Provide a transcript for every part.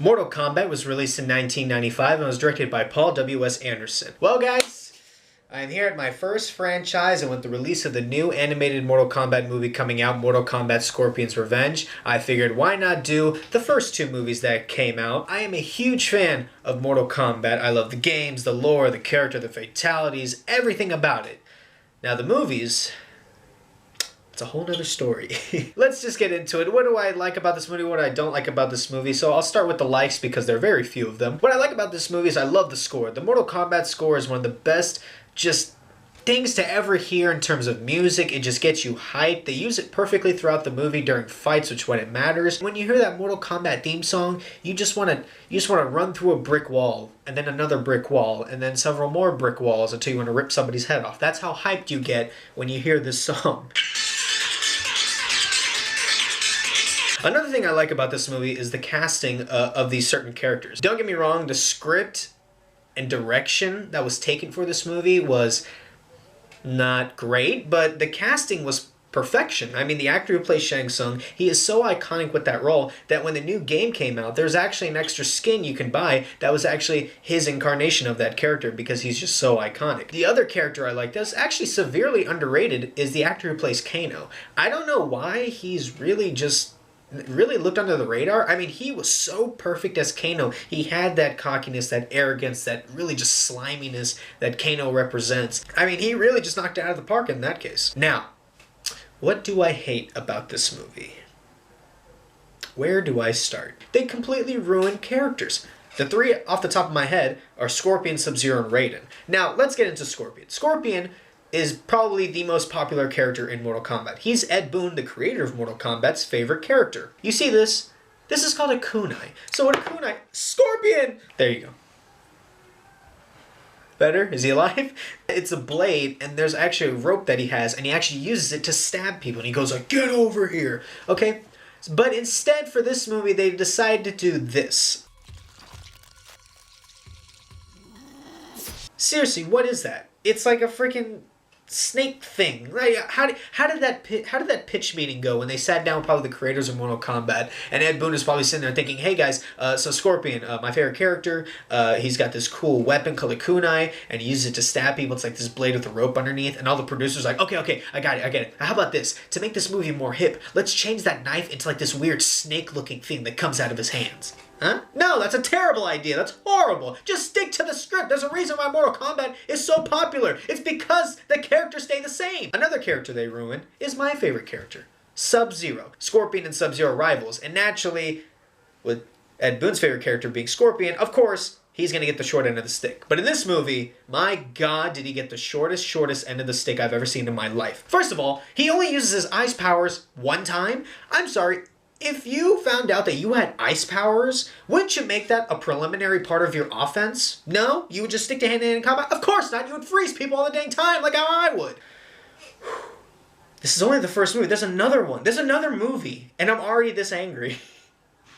Mortal Kombat was released in 1995 and was directed by Paul W.S. Anderson. Well, guys, I'm here at my first franchise, and with the release of the new animated Mortal Kombat movie coming out, Mortal Kombat Scorpion's Revenge, I figured why not do the first two movies that came out. I am a huge fan of Mortal Kombat. I love the games, the lore, the character, the fatalities, everything about it. Now the movies, it's a whole nother story. Let's just get into it. What do I like about this movie? What I don't like about this movie? So I'll start with the likes because there are very few of them. What I like about this movie is I love the score. The Mortal Kombat score is one of the best just things to ever hear in terms of music. It just gets you hyped. They use it perfectly throughout the movie during fights, which when it matters. When you hear that Mortal Kombat theme song, you just want to run through a brick wall, and then another brick wall, and then several more brick walls until you want to rip somebody's head off. That's how hyped you get when you hear this song. Another thing I like about this movie is the casting of these certain characters. Don't get me wrong, the script and direction that was taken for this movie was not great, but the casting was perfection. I mean, the actor who plays Shang Tsung, he is so iconic with that role that when the new game came out, there's actually an extra skin you can buy that was actually his incarnation of that character because he's just so iconic. The other character I like that's actually severely underrated is the actor who plays Kano. I don't know why he's really looked under the radar. I mean, he was so perfect as Kano. He had that cockiness, that arrogance, that really just sliminess that Kano represents. I mean, he really just knocked it out of the park in that case. Now, what do I hate about this movie? Where do I start? They completely ruined characters. The three off the top of my head are Scorpion, Sub-Zero, and Raiden. Now, let's get into Scorpion. Scorpion is probably the most popular character in Mortal Kombat. He's Ed Boon, the creator of Mortal Kombat's favorite character. You see this? This is called a kunai. So what a kunai... Scorpion! There you go. Better? Is he alive? It's a blade, and there's actually a rope that he has, and he actually uses it to stab people, and he goes like, get over here! Okay? But instead, for this movie, they decided to do this. Seriously, what is that? It's like a freaking snake thing. Like, how did that pitch meeting go when they sat down with probably the creators of Mortal Kombat, and Ed Boon is probably sitting there thinking, hey guys, so Scorpion, my favorite character, he's got this cool weapon called a kunai, and he uses it to stab people. It's like this blade with a rope underneath, and all the producers are like, okay, I got it. How about this? To make this movie more hip, let's change that knife into like this weird snake-looking thing that comes out of his hands. Huh? No, that's a terrible idea. That's horrible. Just stick to the script. There's a reason why Mortal Kombat is so popular. It's because the characters stay the same. Another character they ruined is my favorite character, Sub-Zero. Scorpion and Sub-Zero rivals. And naturally, with Ed Boon's favorite character being Scorpion, of course, he's going to get the short end of the stick. But in this movie, my God, did he get the shortest end of the stick I've ever seen in my life. First of all, he only uses his ice powers one time. I'm sorry. If you found out that you had ice powers, wouldn't you make that a preliminary part of your offense? No? You would just stick to hand-to-hand combat? Of course not! You would freeze people all the dang time like how I would! This is only the first movie. There's another one. There's another movie. And I'm already this angry.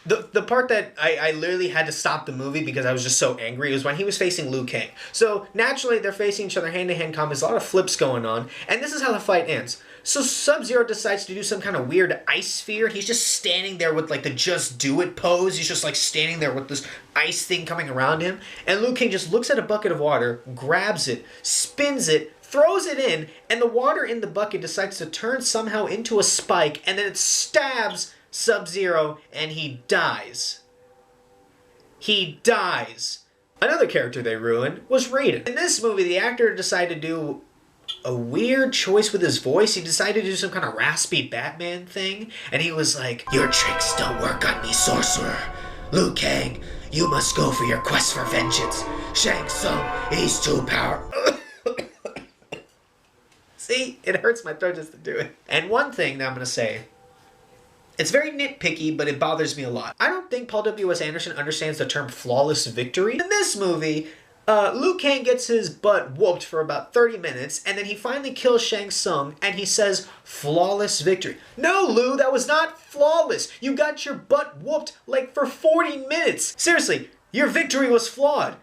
The part that I literally had to stop the movie because I was just so angry was when he was facing Liu Kang. So naturally they're facing each other hand-to-hand combat. There's a lot of flips going on. And this is how the fight ends. So Sub-Zero decides to do some kind of weird ice sphere. He's just standing there with like the just do it pose. He's just like standing there with this ice thing coming around him. And Liu Kang just looks at a bucket of water, grabs it, spins it, throws it in, and the water in the bucket decides to turn somehow into a spike, and then it stabs Sub-Zero, and he dies. He dies. Another character they ruined was Raiden. In this movie, the actor decided to do a weird choice with his voice. He decided to do some kind of raspy Batman thing, and he was like, your tricks don't work on me, sorcerer. Liu Kang, you must go for your quest for vengeance. Shang Tsung, he's too powerful. See, it hurts my throat just to do it. And one thing that I'm going to say, it's very nitpicky, but it bothers me a lot. I don't think Paul W.S. Anderson understands the term flawless victory. In this movie, Liu Kang gets his butt whooped for about 30 minutes, and then he finally kills Shang Tsung, and he says, flawless victory. No, Liu, that was not flawless. You got your butt whooped like for 40 minutes. Seriously, your victory was flawed.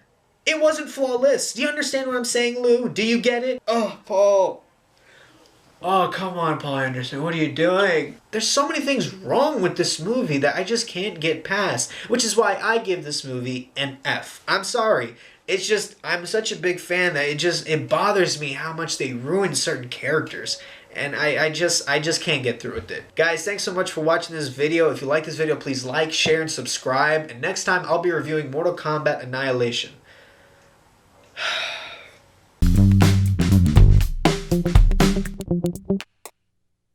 It wasn't flawless. Do you understand what I'm saying, Liu? Do you get it? Oh, Paul. Oh, come on, Paul Anderson, what are you doing? There's so many things wrong with this movie that I just can't get past, which is why I give this movie an F. I'm sorry. It's just, I'm such a big fan that it bothers me how much they ruin certain characters. And I just can't get through with it. Guys, thanks so much for watching this video. If you like this video, please like, share, and subscribe. And next time, I'll be reviewing Mortal Kombat Annihilation.